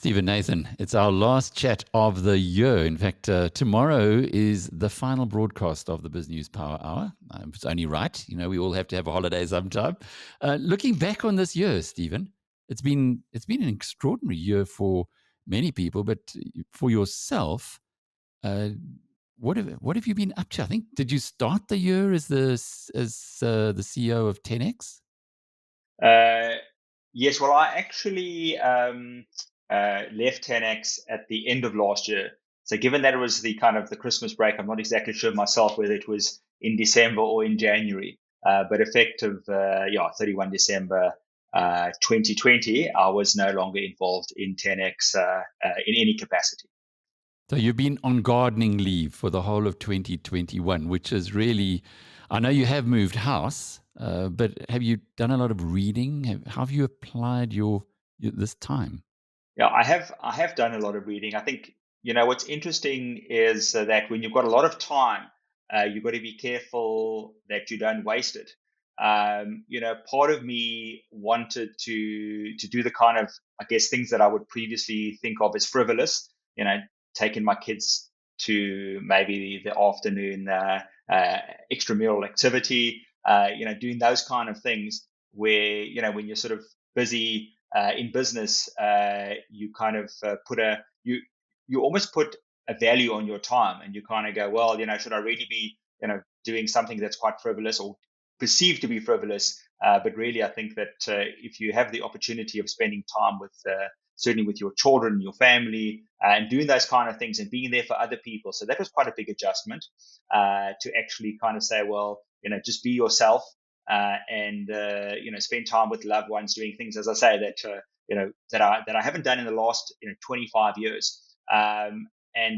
Stephen Nathan. It's our last chat of the year. In fact, tomorrow is the final broadcast of the Biz News Power Hour. It's only right. We all have to have a holiday sometime. Looking back on this year, Stephen, it's been an extraordinary year for many people, but for yourself, what have you been up to? I think, did you start the year as the CEO of 10X? Yes, well, I actually left 10X at the end of last year. So given that it was the kind of the Christmas break, I'm not exactly sure myself whether it was in December or in January. But effective, 31 December 2020, I was no longer involved in 10X in any capacity. So you've been on gardening leave for the whole of 2021, which is really, I know you have moved house, but have you done a lot of reading? How have you applied this time? Yeah, I have done a lot of reading. I think, what's interesting is that when you've got a lot of time, you've got to be careful that you don't waste it. Part of me wanted to do the kind of, I guess, things that I would previously think of as frivolous, taking my kids to maybe the afternoon extramural activity, doing those kind of things where, when you're sort of busy in business, you kind of you almost put a value on your time, and you kind of go, well, should I really be doing something that's quite frivolous or perceived to be frivolous? But really, I think that if you have the opportunity of spending time with certainly with your children, your family, and doing those kind of things and being there for other people, so that was quite a big adjustment to actually kind of say, well, just be yourself. And spend time with loved ones doing things, as I say, that I haven't done in the last 25 years. And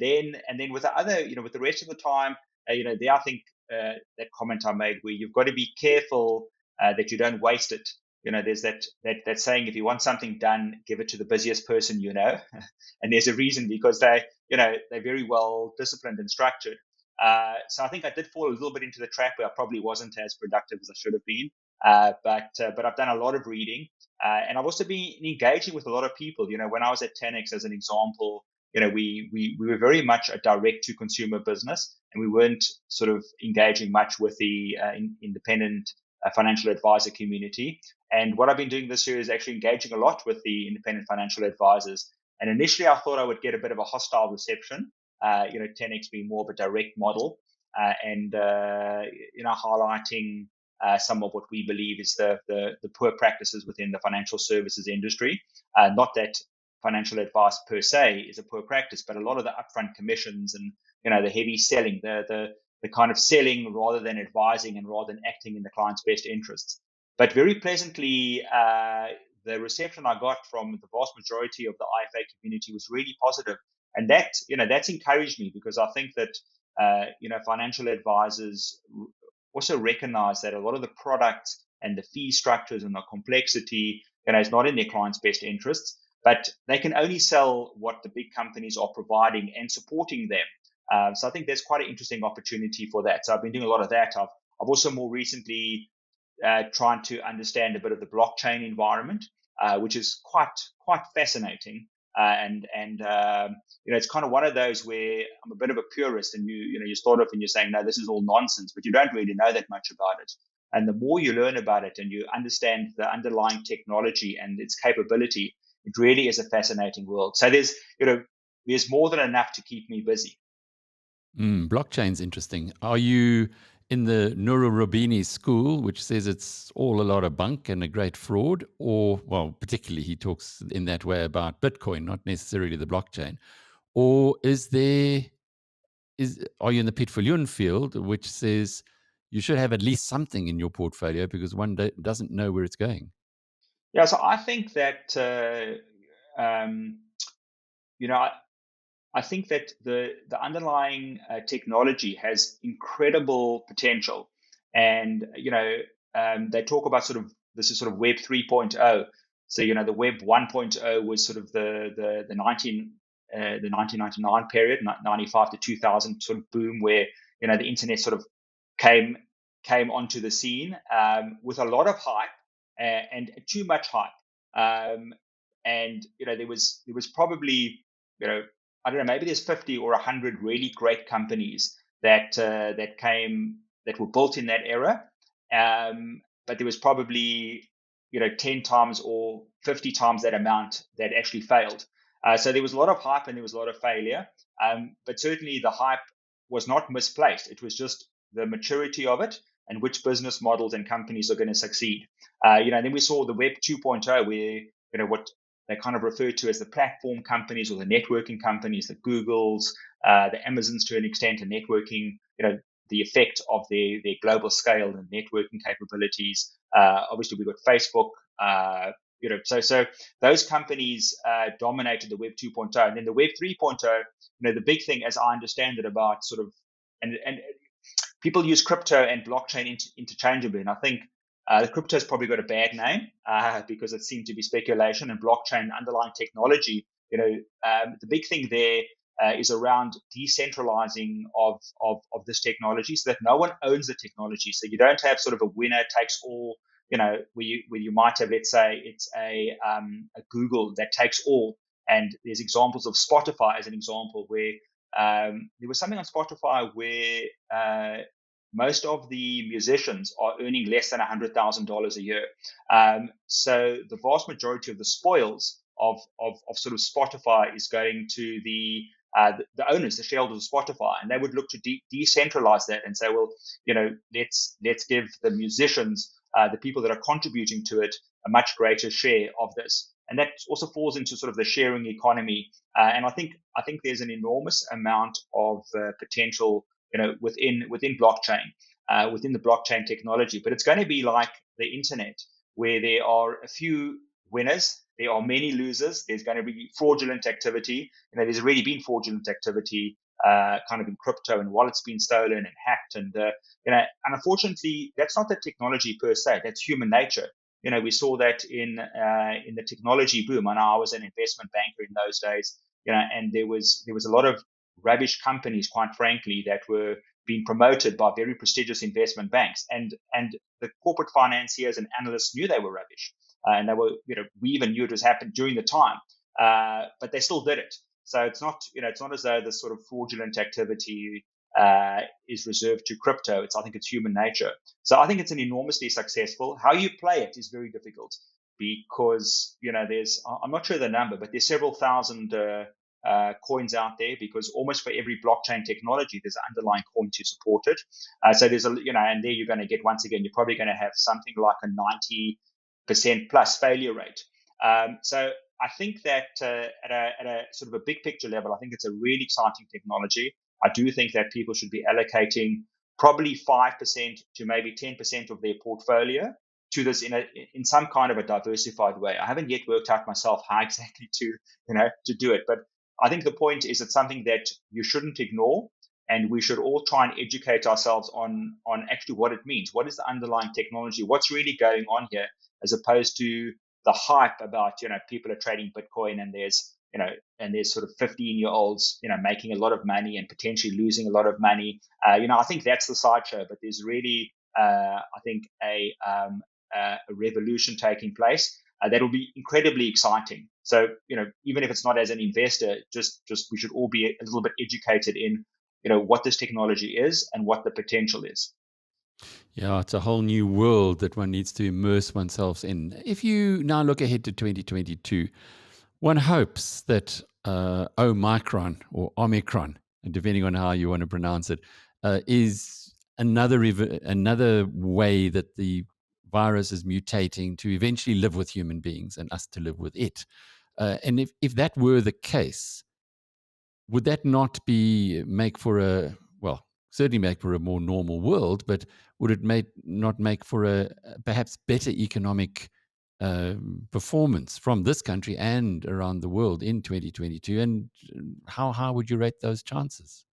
then with the other, with the rest of the time, there I think that comment I made where you've got to be careful that you don't waste it. There's that saying, if you want something done, give it to the busiest person you know. And there's a reason, because they're very well disciplined and structured. So I think I did fall a little bit into the trap where I probably wasn't as productive as I should have been. But I've done a lot of reading, and I've also been engaging with a lot of people. When I was at 10X, as an example, we were very much a direct to consumer business, and we weren't sort of engaging much with the independent financial advisor community. And what I've been doing this year is actually engaging a lot with the independent financial advisors. And initially, I thought I would get a bit of a hostile reception. 10X being more of a direct model, and highlighting some of what we believe is the poor practices within the financial services industry. Not that financial advice per se is a poor practice, but a lot of the upfront commissions and the heavy selling, the kind of selling rather than advising and rather than acting in the client's best interests. But very pleasantly, the reception I got from the vast majority of the IFA community was really positive. And that's encouraged me, because I think that, financial advisors also recognize that a lot of the products and the fee structures and the complexity, is not in their clients' best interests, but they can only sell what the big companies are providing and supporting them. So I think there's quite an interesting opportunity for that. So I've been doing a lot of that. I've also more recently trying to understand a bit of the blockchain environment, which is quite fascinating. And it's kind of one of those where I'm a bit of a purist, and you start off and you're saying, no, this is all nonsense, but you don't really know that much about it. And the more you learn about it and you understand the underlying technology and its capability, it really is a fascinating world. So there's more than enough to keep me busy. Blockchain's interesting. Are you in the Nuru Robini school, which says it's all a lot of bunk and a great fraud? Or, well, particularly he talks in that way about Bitcoin, not necessarily the blockchain. Or are you in the Piet Viljoen field, which says you should have at least something in your portfolio because one doesn't know where it's going? Yeah, so I think that I think that the underlying technology has incredible potential, and they talk about sort of this is sort of Web 3.0. So the Web 1.0 was sort of the 1999 period, 95 to 2000 sort of boom, where the internet sort of came onto the scene with a lot of hype and too much hype. and there was probably, I don't know, maybe there's 50 or 100 really great companies that were built in that era. But there was probably 10 times or 50 times that amount that actually failed. So there was a lot of hype and there was a lot of failure. But certainly the hype was not misplaced. It was just the maturity of it and which business models and companies are going to succeed. And then we saw the Web 2.0, where what they kind of refer to as the platform companies or the networking companies, the Googles, the Amazons to an extent, and networking, the effect of their global scale and networking capabilities. Obviously, we've got Facebook. So those companies dominated the Web 2.0, and then the Web 3.0. The big thing, as I understand it, about sort of and people use crypto and blockchain interchangeably, and I think the crypto has probably got a bad name because it seemed to be speculation, and blockchain, underlying technology. The big thing there is around decentralizing of this technology, so that no one owns the technology. So you don't have sort of a winner takes all. Where you might have, let's say, it's a Google that takes all, and there's examples of Spotify as an example where there was something on Spotify where most of the musicians are earning less than $100,000 a year. So the vast majority of the spoils of sort of Spotify is going to the owners, the shareholders of Spotify, and they would look to decentralize that and say, well, let's give the musicians, the people that are contributing to it, a much greater share of this. And that also falls into sort of the sharing economy. And I think there's an enormous amount of potential, within blockchain, within the blockchain technology. But it's going to be like the internet, where there are a few winners, there are many losers. There's going to be fraudulent activity. There's already been fraudulent activity, kind of in crypto, and wallets being stolen and hacked. And and unfortunately, that's not the technology per se. That's human nature. We saw that in the technology boom. I know I was an investment banker in those days, and there was a lot of rubbish companies, quite frankly, that were being promoted by very prestigious investment banks, and the corporate financiers and analysts knew they were rubbish, and they were, we even knew it was happening during the time, but they still did it. So it's not as though this sort of fraudulent activity is reserved to crypto. I think it's human nature. So I think it's an enormously successful. How you play it is very difficult because I'm not sure the number, but there's several thousand coins out there, because almost for every blockchain technology there's an underlying coin to support it. So there's and there you're going to get, once again, you're probably going to have something like a 90% plus failure rate. So I think that at a sort of a big picture level, I think it's a really exciting technology. I do think that people should be allocating probably 5% to maybe 10% of their portfolio to this in some kind of a diversified way. I haven't yet worked out myself how exactly to do it, but I think the point is it's something that you shouldn't ignore, and we should all try and educate ourselves on actually what it means. What is the underlying technology? What's really going on here, as opposed to the hype about, people are trading Bitcoin and there's sort of 15-year-olds, making a lot of money and potentially losing a lot of money. I think that's the sideshow, but there's really, I think, a revolution taking place that will be incredibly exciting. So, even if it's not as an investor, just we should all be a little bit educated in, what this technology is and what the potential is. Yeah, it's a whole new world that one needs to immerse oneself in. If you now look ahead to 2022, one hopes that Omicron or Omicron, depending on how you want to pronounce it, is another way that the virus is mutating to eventually live with human beings and us to live with it. And if that were the case, would that not make for certainly make for a more normal world, but would it not make for a perhaps better economic performance from this country and around the world in 2022? And how would you rate those chances?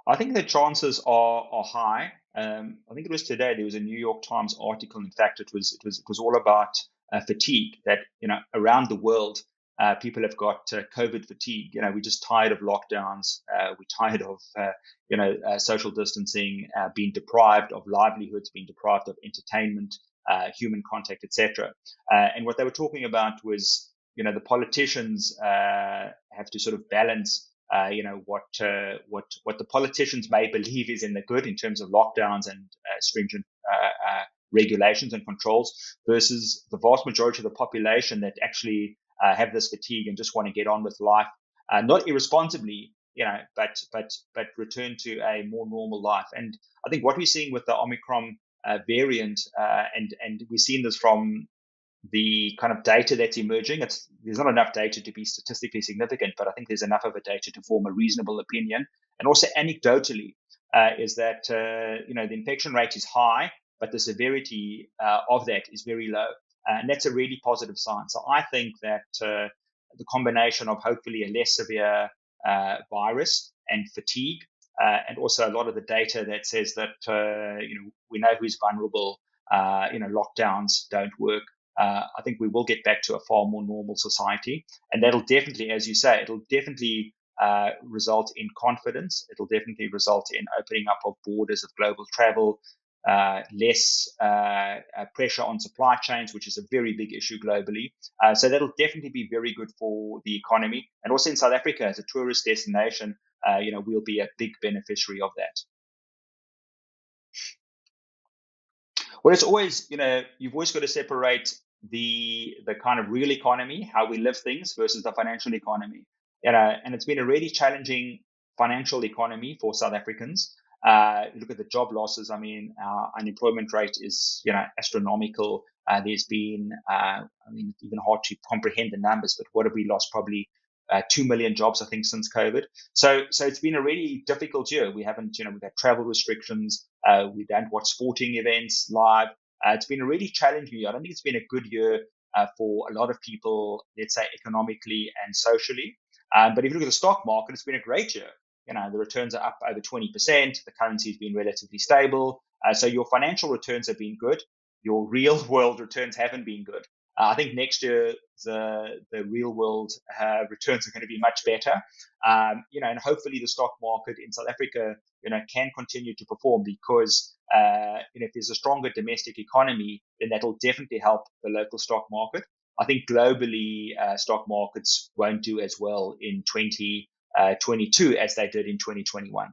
I think the chances are high. I think it was today there was a New York Times article. In fact, it was all about fatigue. That around the world, people have got COVID fatigue. We're just tired of lockdowns. We're tired of social distancing, being deprived of livelihoods, being deprived of entertainment, human contact, etc. And what they were talking about was the politicians have to sort of balance, what the politicians may believe is in the good in terms of lockdowns and stringent regulations and controls versus the vast majority of the population that actually have this fatigue and just want to get on with life, not irresponsibly, but return to a more normal life. And I think what we're seeing with the Omicron variant, and we've seen this from the kind of data that's emerging. There's not enough data to be statistically significant, but I think there's enough of a data to form a reasonable opinion. And also anecdotally, is that the infection rate is high, but the severity of that is very low, and that's a really positive sign. So I think that the combination of hopefully a less severe virus and fatigue, and also a lot of the data that says that we know who's vulnerable, lockdowns don't work. I think we will get back to a far more normal society, and that'll definitely, as you say, it'll definitely result in confidence. It'll definitely result in opening up of borders of global travel, less pressure on supply chains, which is a very big issue globally. So that'll definitely be very good for the economy, and also in South Africa as a tourist destination, we'll be a big beneficiary of that. Well, it's always, you've always got to separate the kind of real economy, how we live things, versus the financial economy. And it's been a really challenging financial economy for South Africans. Look at the job losses. I mean, our unemployment rate is, astronomical. There's been, even hard to comprehend the numbers, but what have we lost? Probably 2 million jobs, I think, since COVID. So it's been a really difficult year. We haven't, we've had travel restrictions. We don't watch sporting events live. It's been a really challenging year. I don't think it's been a good year for a lot of people, let's say economically and socially. But if you look at the stock market, it's been a great year. The returns are up over 20%. The currency has been relatively stable. So your financial returns have been good. Your real world returns haven't been good. I think next year the real world returns are going to be much better. And hopefully the stock market in South Africa, can continue to perform because, if there's a stronger domestic economy, then that'll definitely help the local stock market. I think globally, stock markets won't do as well in 2022 as they did in 2021.